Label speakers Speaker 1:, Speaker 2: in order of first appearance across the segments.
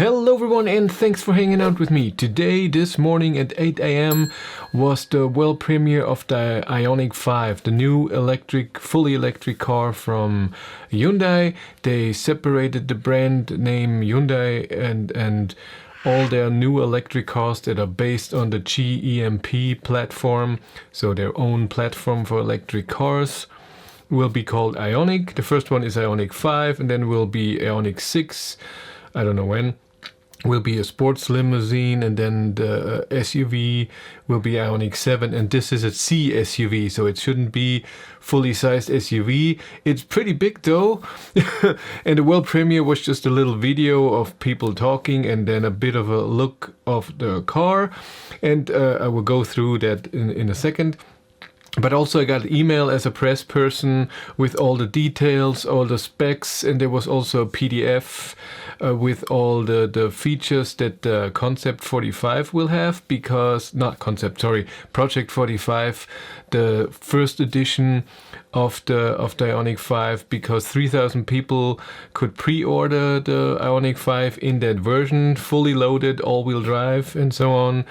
Speaker 1: Hello everyone and thanks for hanging out with me. Today, this morning at 8 a.m. was the world premiere of the Ioniq 5, the new fully electric car from Hyundai. They separated the brand name Hyundai and all their new electric cars that are based on the GEMP platform, so their own platform for electric cars, will be called Ioniq. The first one is Ioniq 5 and then will be Ioniq 6. I don't know when, will be a sports limousine, and then the SUV will be Ioniq 7, and this is a C SUV, so it shouldn't be fully sized SUV. It's pretty big though. And the world premiere was just a little video of people talking and then a bit of a look of the car, and I will go through that in a second. But also I got an email as a press person with all the details, all the specs, and there was also a PDF with all the features that the Project 45 will have, Project 45, the first edition of the Ioniq 5, because 3,000 people could pre-order the Ioniq 5 in that version, fully loaded, all-wheel drive and so on.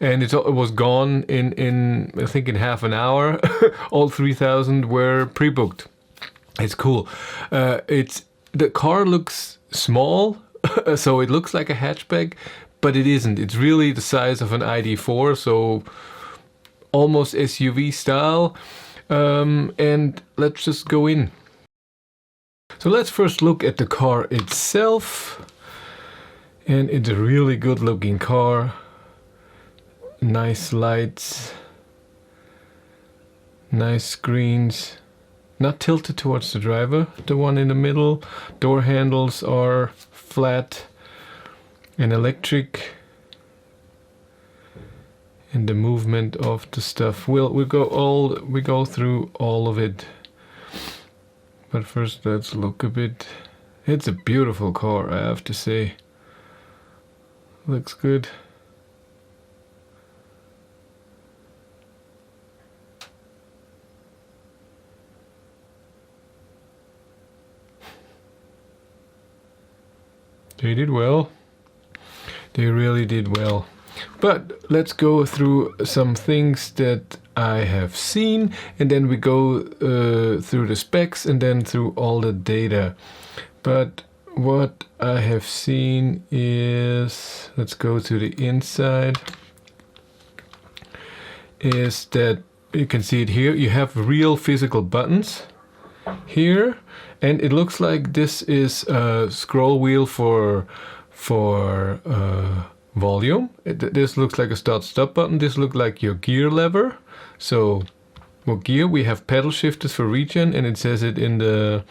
Speaker 1: And it was gone in I think in half an hour. All 3,000 were pre-booked. It's cool. The car looks small, so it looks like a hatchback, but it isn't. It's really the size of an ID4, so almost SUV style. And let's just go in. So let's first look at the car itself. And it's a really good looking car. Nice lights, nice screens, not tilted towards the driver, the one in the middle. Door handles are flat and electric, and the movement of the stuff we go through all of it. But first let's look a bit. It's a beautiful car, I have to say. Looks good. They did well. They really did well. But let's go through some things that I have seen, and then we go through the specs and then through all the data. But what I have seen is, let's go to the inside, is that you can see it here. You have real physical buttons here, and it looks like this is a scroll wheel for volume. This looks like a start-stop button. This looks like your gear lever. So what gear? We have pedal shifters for regen, and it says it in the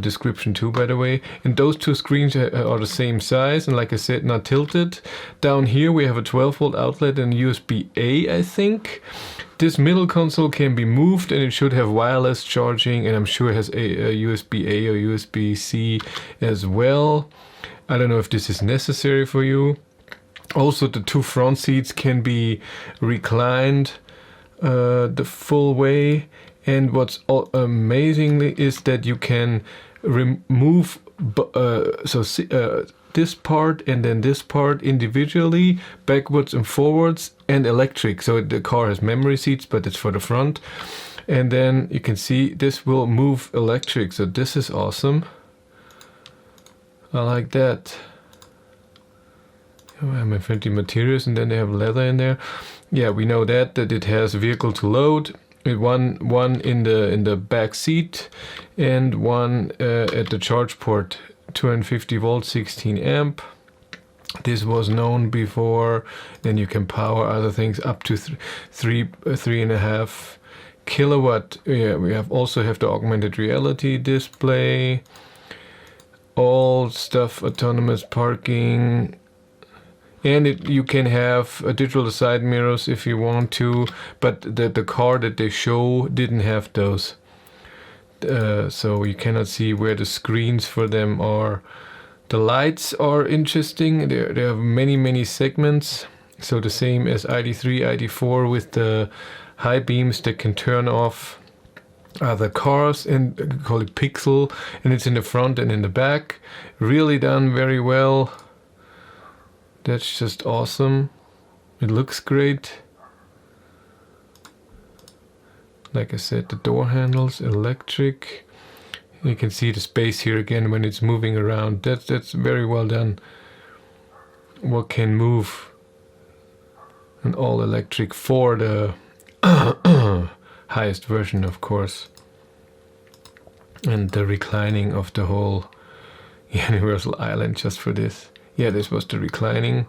Speaker 1: description too, by the way. And those two screens are the same size, and like I said, not tilted. Down here we have a 12-volt outlet and USB-A, I think. This middle console can be moved, and it should have wireless charging, and I'm sure it has a USB-A or USB-C as well. I don't know if this is necessary for you. Also, the two front seats can be reclined the full way. And what's amazingly is that you can remove this part and then this part individually, backwards and forwards, and electric. So the car has memory seats, but it's for the front. And then you can see this will move electric. So this is awesome. I like that. Oh, I'm Infinity Materials, and then they have leather in there. Yeah, we know that it has vehicle to load. One in the back seat, and one at the charge port, 250 volts, 16 amp. This was known before. Then you can power other things up to 3.5 kilowatt. Yeah, we also have the augmented reality display. All stuff, autonomous parking. And you can have digital side mirrors if you want to, but the car that they show didn't have those. So you cannot see where the screens for them are. The lights are interesting. They have many segments. So the same as ID3, ID4 with the high beams that can turn off other cars, and call it pixel, and it's in the front and in the back. Really done very well. That's just awesome. It looks great. Like I said, the door handles, electric. You can see the space here again when it's moving around. That's very well done. What can move? An all electric for the highest version, of course. And the reclining of the whole Universal Island just for this. Yeah, this was the reclining,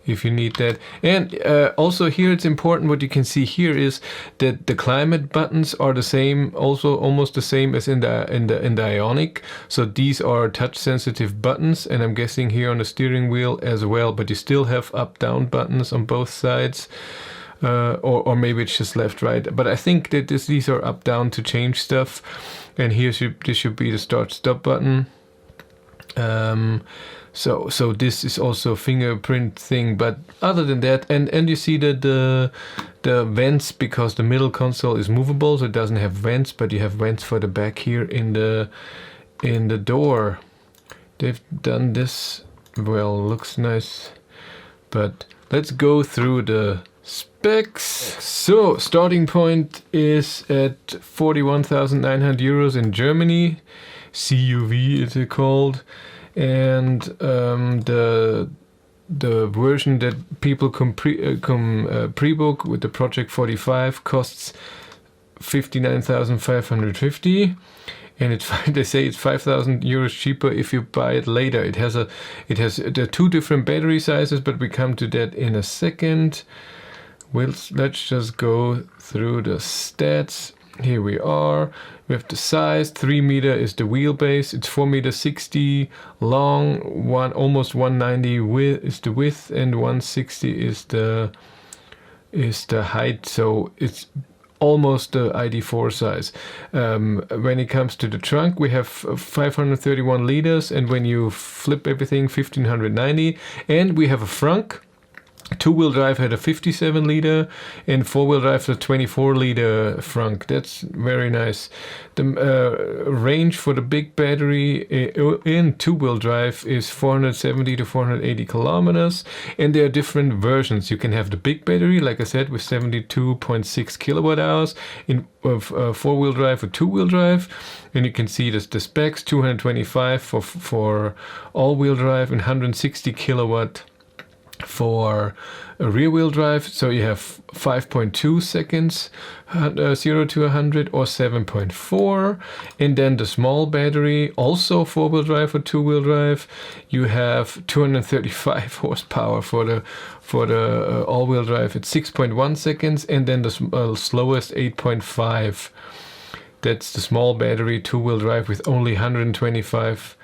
Speaker 1: if you need that. And also here it's important, what you can see here is that the climate buttons are the same, also almost the same as in the Ioniq. So these are touch sensitive buttons, and I'm guessing here on the steering wheel as well, but you still have up down buttons on both sides. Or maybe it's just left right, but I think that these are up down to change stuff. And here this should be the start stop button. So this is also a fingerprint thing, but other than that, and you see that the vents, because the middle console is movable, so it doesn't have vents, but you have vents for the back here in the door. They've done this well, looks nice. But let's go through the specs. So starting point is at 41,900 euros in Germany. CUV is it called. And the version that people pre-book with the Project 45 costs 59,550, and they say it's 5,000 euros cheaper if you buy it later. It has there are two different battery sizes, but we come to that in a second. Let's just go through the stats. Here we are. We have the size. 3 meter is the wheelbase. It's 4 meter 60 long. Almost 190 is the width, and 160 is the height. So it's almost the ID4 size. When it comes to the trunk, we have 531 liters, and when you flip everything, 1590. And we have a frunk. Two-wheel drive had a 57 liter, and four-wheel drive had a 24 liter frunk. That's very nice. The range for the big battery in two-wheel drive is 470 to 480 kilometers, and there are different versions. You can have the big battery, like I said, with 72.6 kilowatt hours of four-wheel drive or two-wheel drive, and you can see the specs: 225 for all-wheel drive and 160 kilowatt for a rear-wheel drive. So you have 5.2 seconds 0 to 100, or 7.4. And then the small battery, also four-wheel drive or two-wheel drive, you have 235 horsepower for the all-wheel drive at 6.1 seconds, and then the slowest 8.5. That's the small battery two-wheel drive with only 125,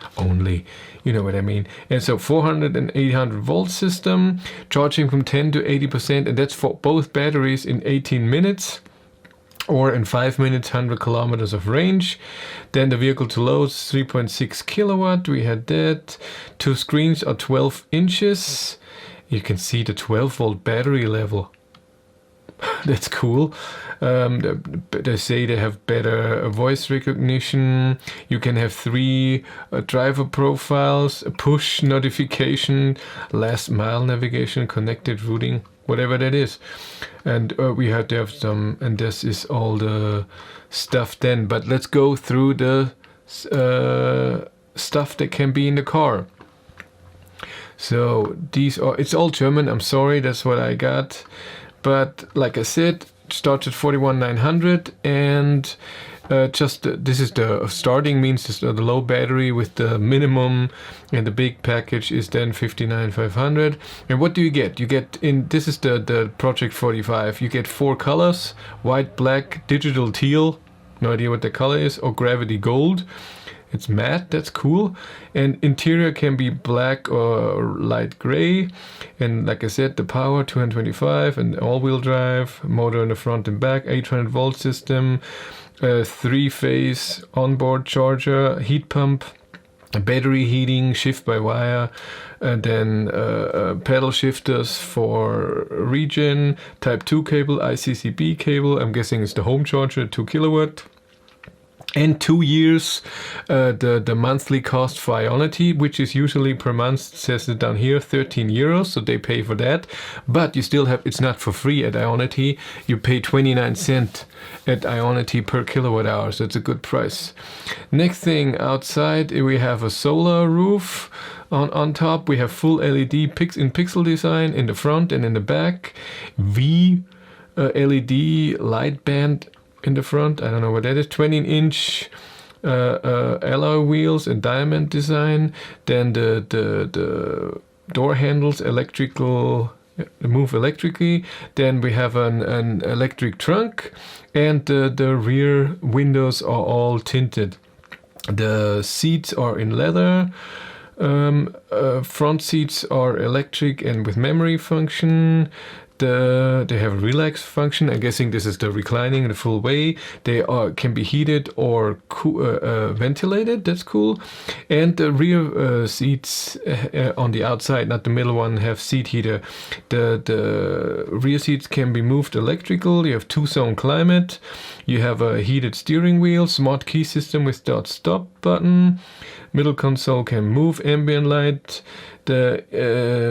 Speaker 1: you know what I mean. And so 400 and 800 volt system, charging from 10 to 80%, and that's for both batteries in 18 minutes. Or in 5 minutes, 100 kilometers of range. Then the vehicle to load is 3.6 kilowatt. We had that. Two screens are 12 inches. You can see the 12 volt battery level. That's cool. They say they have better voice recognition. You can have 3 driver profiles, a push notification, last mile navigation, connected routing, whatever that is. And we had to have some, and this is all the stuff then. But let's go through the stuff that can be in the car. So it's all German. I'm sorry, that's what I got. But like I said, starts at 41,900, and this is the starting, means this, the low battery with the minimum, and the big package is then 59,500. And what do you get? You get this is the Project 45. You get 4 colors: white, black, digital teal, no idea what the color is, or gravity gold. It's matte, that's cool. And interior can be black or light gray. And like I said, the power 225 and all-wheel drive, motor in the front and back, 800 volt system, 3-phase onboard charger, heat pump, battery heating, shift by wire, and then pedal shifters for regen, type 2 cable, ICCB cable. I'm guessing it's the home charger, 2 kilowatt. And 2 years, the monthly cost for Ionity, which is usually per month, says it down here, 13 euros, so they pay for that. But you still have, it's not for free at Ionity. You pay 29 cents at Ionity per kilowatt hour, so it's a good price. Next thing, outside we have a solar roof. On top we have full LED in pixel design in the front and in the back. LED light band in the front, I don't know what that is, 20-inch alloy wheels and diamond design. Then the door handles move electrically. Then we have an electric trunk, and the rear windows are all tinted. The seats are in leather. Front seats are electric and with memory function. They have a relax function. I'm guessing this is the reclining the full way. They can be heated or ventilated. That's cool. And the rear seats on the outside, not the middle one, have seat heater. The rear seats can be moved electrical. You have 2-zone climate. You have a heated steering wheel, smart key system with start-stop button. Middle console can move, ambient light. The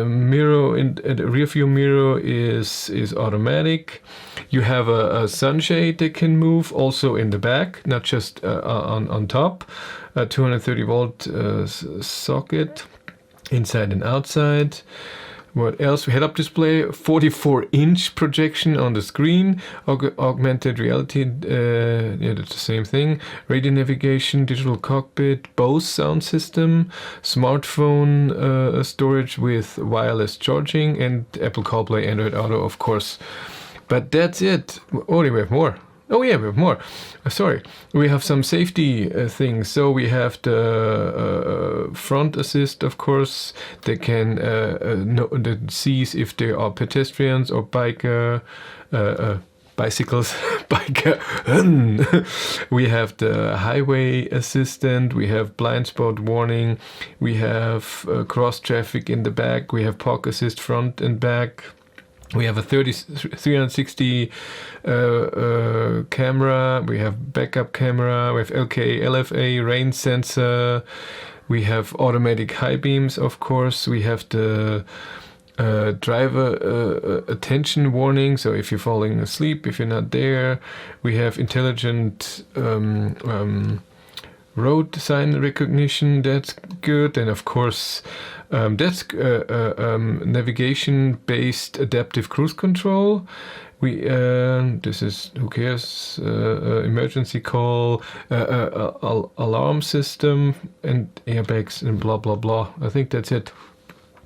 Speaker 1: mirror in the rear view mirror is automatic. You have a sunshade that can move also in the back, not just on top. A 230 volt socket inside and outside. What else? Head-up display, 44-inch projection on the screen, augmented reality, yeah, that's the same thing. Radio navigation, digital cockpit, Bose sound system, smartphone storage with wireless charging, and Apple CarPlay, Android Auto, of course. But that's it. Oh, we have more. Oh yeah, we have more. Sorry, we have some safety things. So we have the front assist, of course. They can that sees if there are pedestrians or bicycles. Biker. We have the highway assistant. We have blind spot warning. We have cross traffic in the back. We have park assist front and back. We have a 360 camera, we have backup camera, we have LKA, LFA, rain sensor, we have automatic high beams, of course, we have the driver attention warning, so if you're falling asleep, if you're not there, we have intelligent road sign recognition, that's good, and of course that's navigation-based adaptive cruise control. We this is, who cares, emergency call, alarm system, and airbags, and blah blah blah. I think that's it.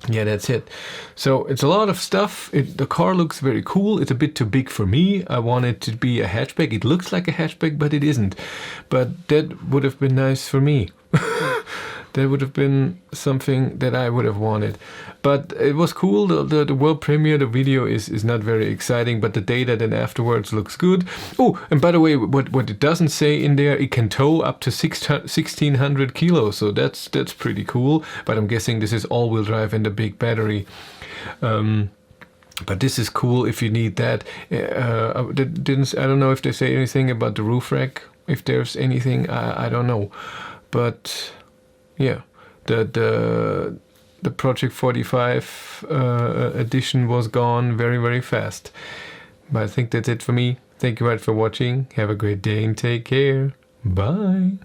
Speaker 1: Yeah, that's it. So it's a lot of stuff. The car looks very cool. It's a bit too big for me. I want it to be a hatchback. It looks like a hatchback, but it isn't. But that would have been nice for me. That would have been something that I would have wanted. But it was cool. The world premiere, the video is not very exciting, but the data then afterwards looks good. Oh, and by the way, what it doesn't say in there, it can tow up to 1,600 kilos. So that's pretty cool. But I'm guessing this is all-wheel drive and a big battery. But this is cool if you need that. I don't know if they say anything about the roof rack. If there's anything, I don't know. But yeah, the Project 45 edition was gone very, very fast. But I think that's it for me. Thank you very much for watching. Have a great day and take care. Bye.